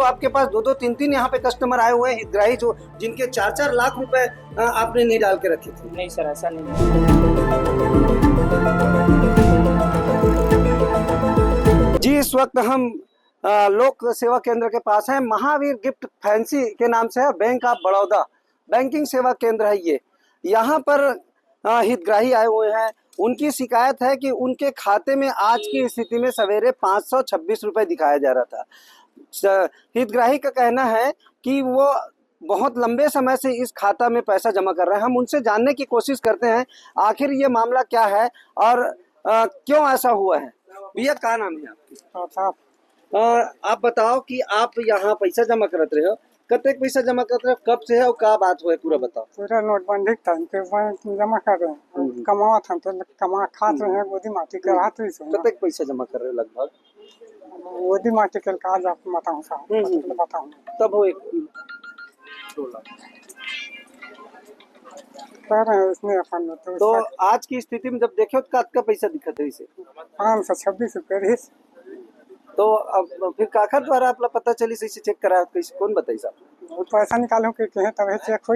तो आपके पास 2-2 3-3 यहाँ पे कस्टमर आए हुए हैं हितग्राही जो जिनके 4-4 लाख रुपए आपने नहीं डाल के रखे थे। नहीं सर, ऐसा नहीं है। जी, इस वक्त हम लोक सेवा केंद्र के पास हैं। महावीर गिफ्ट फैंसी के नाम से है, बैंक ऑफ बड़ौदा बैंकिंग सेवा केंद्र है ये। यहाँ पर हितग्राही आए हुए हैं। उनकी शिकायत है कि उनके खाते में आज की स्थिति में सवेरे 526 रुपए दिखाया जा रहा था। हितग्राही का कहना है कि वो बहुत लंबे समय से इस खाता में पैसा जमा कर रहे हैं। हम उनसे जानने की कोशिश करते हैं आखिर ये मामला क्या है और क्यों ऐसा हुआ है। भैया क्या नाम है आपकी? आप बताओ कि आप यहाँ पैसा जमा करते रहे हो, कतेक पैसा जमा करते रहे, कब से है और क्या बात हुआ है, पूरा बताओ। पूरा नोटबंदी था तो बैंक जमा कर रहे हैं, कमावा था तो कमा खाते रहे, गोदी माटी के रात ही सो। कतेक पैसा जमा कर रहे हो लगभग? गोदी माटी के काज आपको बताऊं साहब, बताऊं तब हो 2 लाख कर रहे हैं इसमें अपन तो आज की स्थिति में जब देखे तो का पैसा दिखत है इसे 526 रुपये। तो अब फिर काखा द्वारा आपला पता चली से चेक करा, कैसे कौन बताई साहब? पैसा निकालो के कहे तब चेक हो।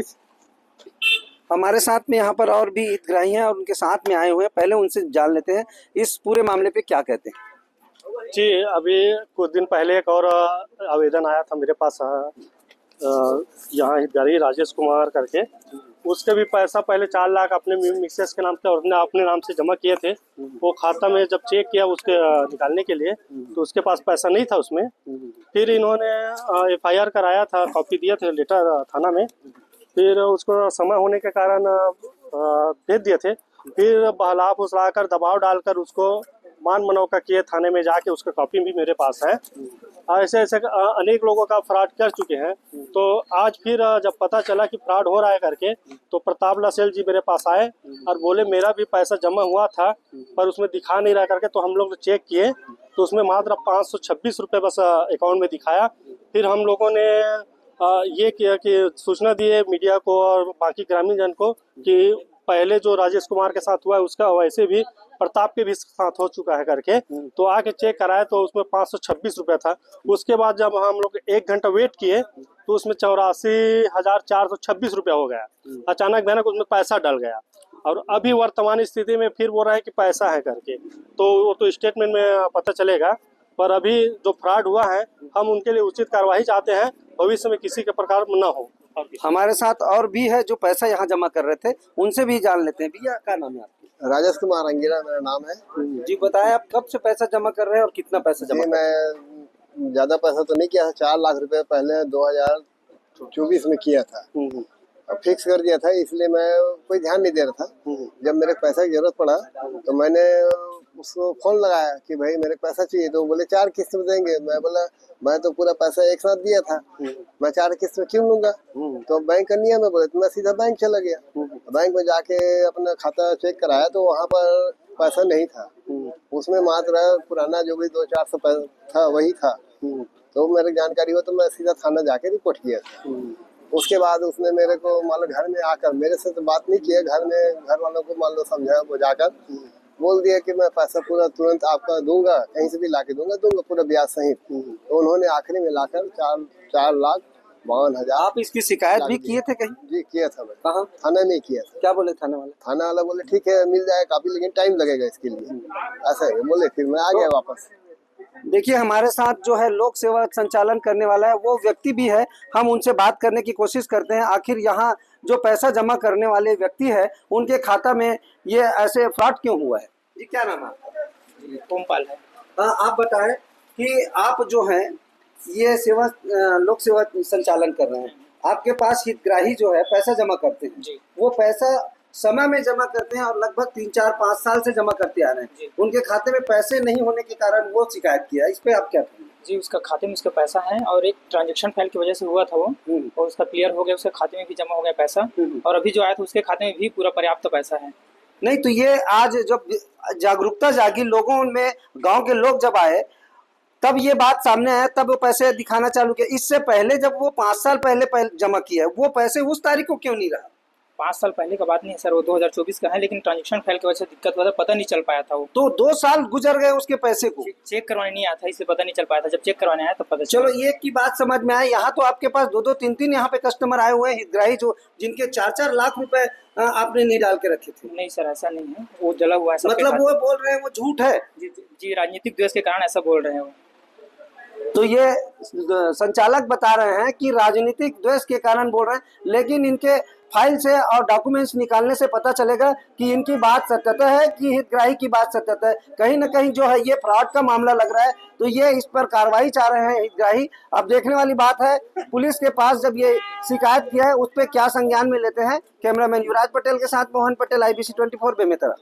हमारे साथ में यहाँ पर और भी हितग्राही हैं और उनके साथ में आए हुए हैं, पहले उनसे जान लेते हैं इस पूरे मामले पे क्या कहते हैं। जी, अभी कुछ दिन पहले एक और आवेदन आया था मेरे पास, यहाँ हितग्राही राजेश कुमार करके, उसके भी पैसा पहले 4 लाख अपने मिसेस के नाम पे और अपने नाम से जमा किए थे। वो खाता में जब चेक किया उसके निकालने के लिए तो उसके पास पैसा नहीं था उसमें। फिर इन्होंने FIR कराया था, कॉपी दिए थे लेटर थाना में, फिर उसको समय होने के कारण भेज दिए थे। फिर बहला फुसला कर दबाव डालकर उसको मान मनौका किए, थाने में जाके उसका कॉपी भी मेरे पास है। ऐसे ऐसे अनेक लोगों का फ्रॉड कर चुके हैं। तो आज फिर जब पता चला कि फ्रॉड हो रहा है करके तो प्रताप लसेल जी मेरे पास आए और बोले मेरा भी पैसा जमा हुआ था पर उसमें दिखा नहीं रहा करके। तो हम लोग चेक किए तो उसमें मात्र 526 रुपये बस अकाउंट में दिखाया। फिर हम लोगों ने ये किया कि सूचना दिए मीडिया को और बाकी ग्रामीण जन को कि पहले जो राजेश कुमार के साथ हुआ है उसका वैसे भी प्रताप के भी साथ हो चुका है करके। तो आके चेक कराया तो उसमें 526 रुपया था। उसके बाद जब हम लोग 1 घंटा वेट किए तो उसमें 84,426 रुपया हो गया। अचानक भयानक उसमें पैसा डल गया और अभी वर्तमान स्थिति में फिर बोल रहा है कि पैसा है करके। तो वो तो स्टेटमेंट में पता चलेगा, पर अभी जो फ्रॉड हुआ है हम उनके लिए उचित कार्रवाई चाहते हैं, भविष्य में किसी के प्रकार न हो। हमारे साथ और भी है जो पैसा यहाँ जमा कर रहे थे, उनसे भी जान लेते हैं। भैया क्या नाम है आपका? राजेश कुमार अंगीरा मेरा नाम है। जी बताएं, आप कब से पैसा जमा कर रहे हैं और कितना पैसा जमा? मैं ज्यादा पैसा तो नहीं किया था, 4 लाख रुपए पहले 2024 में किया था। अब फिक्स कर दिया था, इसलिए मैं कोई ध्यान नहीं दे रहा था। जब मेरे पैसा की जरूरत पड़ा तो मैंने उसको फोन लगाया कि भाई मेरे पैसा चाहिए। तो बोले 4 किस्त में देंगे। मैं बोला मैं तो पूरा पैसा एक साथ दिया था, मैं 4 किस्त में क्यों लूंगा? तो बैंक का नियम है, बोले तो मैं सीधा बैंक चला गया। बैंक में जाके अपना खाता चेक कराया तो वहाँ पर पैसा नहीं था। उसमें मात्र पुराना जो भी 200-400 पैसा था वही था। तो मेरे जानकारी हो तो मैं सीधा थाना जाके रिपोर्ट किया था। उसके बाद उसने मेरे को मान लो घर में आकर, मेरे से तो बात नहीं किया, घर में घर वालों को मान लो समझा बुझाकर बोल दिया कि मैं पैसा पूरा तुरंत आपका दूंगा, कहीं से भी लाके दूंगा पूरा ब्याज सहित। तो उन्होंने आखिरी में लाकर 4,52,000। आप इसकी शिकायत भी किए थे कहीं? जी किया था मैं। कहाँ? थाना में किया था। क्या बोले थाना वाले? थाना वाला बोले ठीक है मिल जाएगा काफी, लेकिन टाइम लगेगा इसके लिए, ऐसा है बोले। फिर मैं आ गया वापस। देखिए हमारे साथ जो है लोक सेवा संचालन करने वाला है वो व्यक्ति भी है, हम उनसे बात करने की कोशिश करते हैं आखिर यहाँ जो पैसा जमा करने वाले व्यक्ति है उनके खाता में ये ऐसे फ्रॉड क्यों हुआ है। जी क्या नाम है आपका? कोमपाल है। आप बताएं कि आप जो है ये सेवा लोक सेवा संचालन कर रहे हैं, आपके पास हितग्राही जो है पैसा जमा करते हैं जी। वो पैसा समय में जमा करते हैं और लगभग 3-4-5 साल से जमा करते आ रहे हैं, उनके खाते में पैसे नहीं होने के कारण वो शिकायत किया, इस पे आप क्या कहेंगे? जी, उसका खाते में उसका पैसा है और एक ट्रांजैक्शन फेल की वजह से हुआ था वो, और उसका क्लियर हो गया, उसके खाते में भी जमा हो गया पैसा, और अभी जो आया था उसके खाते में भी पूरा पर्याप्त पैसा है। नहीं तो ये आज जब जागरूकता जागी लोगों में, गांव के लोग जब आए तब ये बात सामने आया, तब वो पैसे दिखाना चालू किया। इससे पहले जब वो 5 साल पहले जमा किया वो पैसे उस तारीख को क्यों नहीं रहा? 5 साल पहले का बात नहीं है सर, वो 2024 का है, लेकिन ट्रांजेक्शन फाइल की वजह से दिक्कत हुआ था, पता नहीं चल पाया था वो। तो 2 साल गुजर गए उसके पैसे को। चेक करवाने नहीं आया था, इससे पता नहीं चल पाया था, जब चेक करवाने आया तब पता चला। चलो एक की बात समझ में आई, यहाँ तो आपके पास 2-2 3-3 यहाँ पे कस्टमर आए हुए हैं हितग्राही जो जिनके 4-4 लाख रुपए आपने नहीं डाल के रखे थे। नहीं सर, ऐसा नहीं है, वो जला हुआ है सबके मतलब साथ। वो बोल रहे हैं वो झूठ है। जी राजनीतिक द्वेष के कारण ऐसा बोल रहे हैं वो। तो ये संचालक बता रहे हैं कि राजनीतिक द्वेष के कारण बोल रहे हैं, लेकिन इनके फाइल से और डॉक्यूमेंट्स निकालने से पता चलेगा कि इनकी बात सत्यता है कि हितग्राही की बात सत्यता है। कहीं ना कहीं जो है ये फ्रॉड का मामला लग रहा है, तो ये इस पर कार्रवाई चाह रहे हैं हितग्राही। अब देखने वाली बात है पुलिस के पास जब ये शिकायत किया है उस पर क्या संज्ञान में लेते हैं। कैमरामैन युवराज पटेल के साथ मोहन पटेल, IBC 24 बेमेतरा।